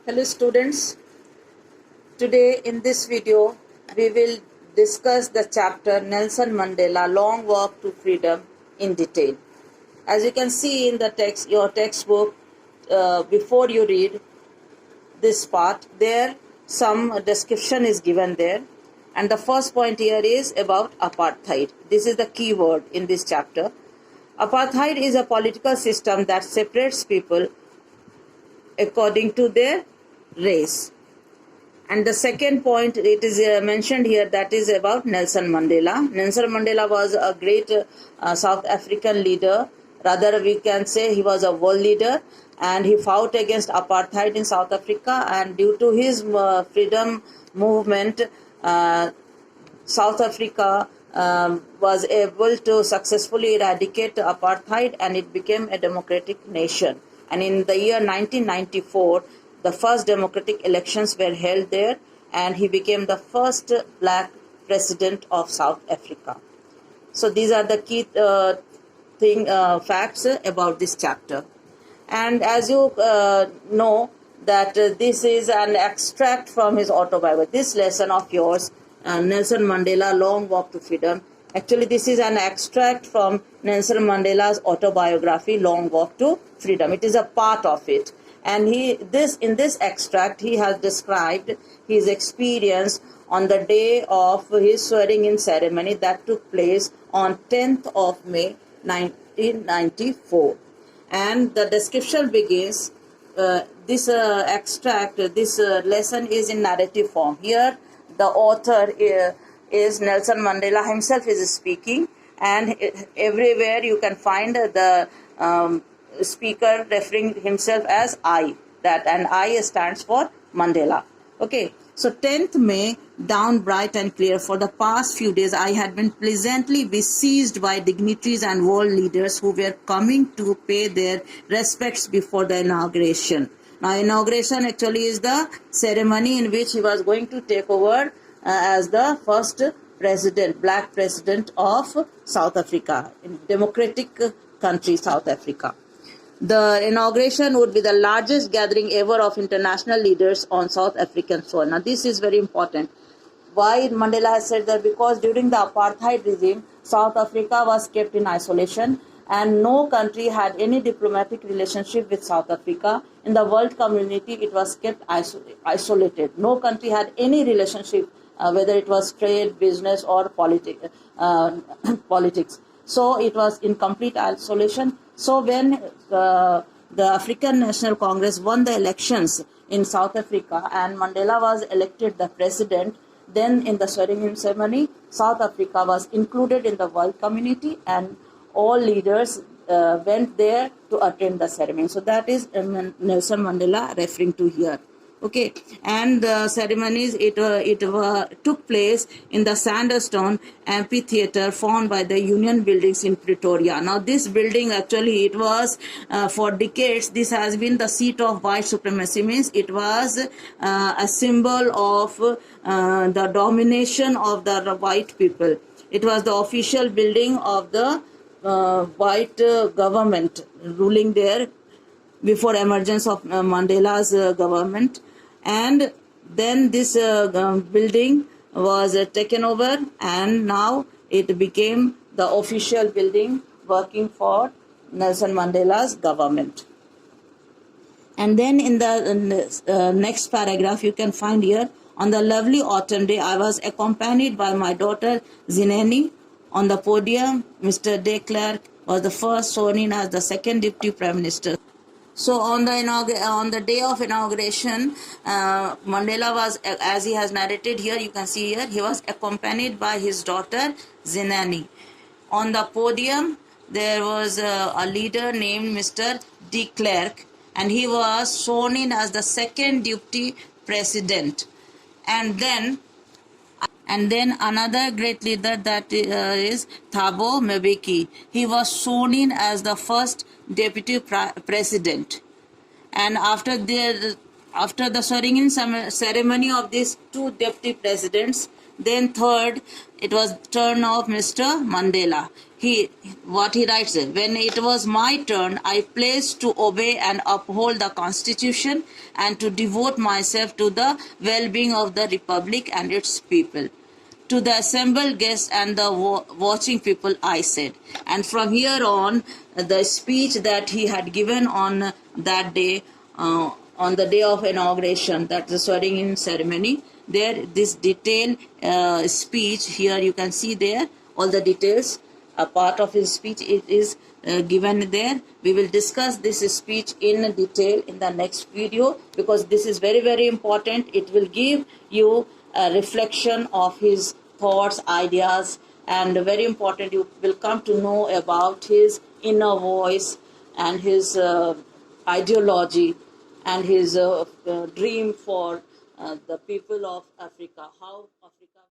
Hello students, today in this video we will discuss the chapter Nelson Mandela Long Walk to Freedom in detail. As you can see in the text, your textbook, before you read this part, there some description is given there, and the first point here is about apartheid. This is the key word in this chapter. Apartheid is a political system that separates people according to their race. And the second point, it is mentioned here, that is about Nelson Mandela. Nelson Mandela was a great South African leader. Rather, we can say he was a world leader, and he fought against apartheid in South Africa. And due to his freedom movement, South Africa was able to successfully eradicate apartheid, and it became a democratic nation. And in the year 1994, the first democratic elections were held there, and he became the first black president of South Africa. So these are the key facts about this chapter. And as you know that this is an extract from his autobiography. This lesson of yours, Nelson Mandela Long Walk to Freedom, actually this is an extract from Nelson Mandela's autobiography Long Walk to Freedom. It is a part of it. And in this extract, he has described his experience on the day of his swearing-in ceremony that took place on 10th of May 1994. And the description begins, this extract, this lesson is in narrative form. Here, the author is Nelson Mandela himself is speaking, and everywhere you can find the speaker referring himself as I, and I stands for Mandela. Okay, so 10th May dawned bright and clear. For the past few days I had been pleasantly besieged by dignitaries and world leaders who were coming to pay their respects before the inauguration. Now, inauguration actually is the ceremony in which he was going to take over as the first president, black president of South Africa, in democratic country South Africa. The inauguration would be the largest gathering ever of international leaders on South African soil. Now, this is very important. Why Mandela has said that? Because during the apartheid regime, South Africa was kept in isolation, and no country had any diplomatic relationship with South Africa. In the world community, it was kept isolated. No country had any relationship, whether it was trade, business, or politics. So it was in complete isolation. So when the African National Congress won the elections in South Africa and Mandela was elected the president, then in the swearing-in ceremony, South Africa was included in the world community, and all leaders went there to attend the ceremony. So that is Nelson Mandela referring to here. Okay, and the ceremonies, it took place in the Sandstone Amphitheatre formed by the Union Buildings in Pretoria. Now, this building actually, it was for decades, this has been the seat of white supremacy. Means it was a symbol of the domination of the white people. It was the official building of the white government ruling there before emergence of Mandela's government. And then this building was taken over, and now it became the official building working for Nelson Mandela's government. And then in the next paragraph you can find here, on the lovely autumn day I was accompanied by my daughter Zineni. On the podium, Mr. de Klerk was the first sworn in as the second deputy prime minister. So on the day of inauguration, Mandela was, as he has narrated here, you can see here, he was accompanied by his daughter Zinani. On the podium, there was a leader named Mr. de Klerk, and he was sworn in as the second deputy president. And then another great leader, that is Thabo Mbeki. He was sworn in as the first deputy president. And after the swearing-in ceremony of these two deputy presidents, Then third, it was turn of Mr. Mandela. What he writes there, when it was my turn, I pledged to obey and uphold the Constitution and to devote myself to the well-being of the Republic and its people. To the assembled guests and the watching people, I said. And from here on, the speech that he had given on that day, on the day of inauguration, that's the swearing in ceremony, there, this detailed speech, here you can see there, all the details. A part of his speech it is given there. We will discuss this speech in detail in the next video, because this is very, very important. It will give you a reflection of his thoughts, ideas, and very important, you will come to know about his inner voice and his ideology and his dream for the people of Africa, how